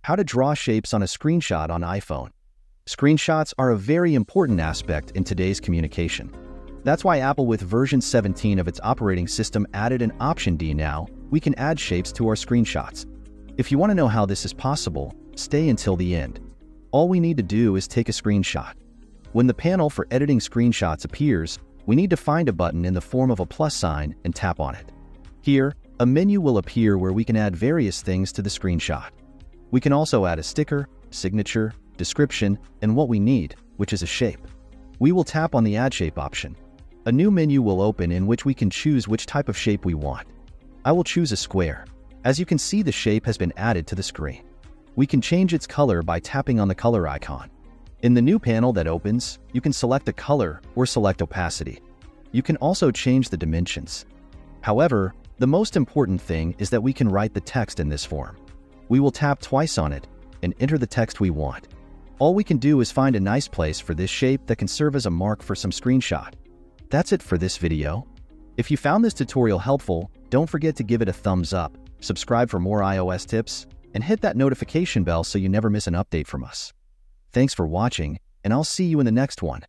How to draw shapes on a screenshot on iPhone. Screenshots are a very important aspect in today's communication. That's why Apple, with version 17 of its operating system, added an option D. Now we can add shapes to our screenshots. If you want to know how this is possible, stay until the end. All we need to do is take a screenshot. When the panel for editing screenshots appears, we need to find a button in the form of a plus sign and tap on it. Here, a menu will appear where we can add various things to the screenshot. We can also add a sticker, signature, description, and what we need, which is a shape. We will tap on the Add Shape option. A new menu will open in which we can choose which type of shape we want. I will choose a square. As you can see, the shape has been added to the screen. We can change its color by tapping on the color icon. In the new panel that opens, you can select a color or select opacity. You can also change the dimensions. However, the most important thing is that we can write the text in this form. We will tap twice on it and enter the text we want. All we can do is find a nice place for this shape that can serve as a mark for some screenshot. That's it for this video. If you found this tutorial helpful, don't forget to give it a thumbs up, subscribe for more iOS tips, and hit that notification bell so you never miss an update from us. Thanks for watching, and I'll see you in the next one.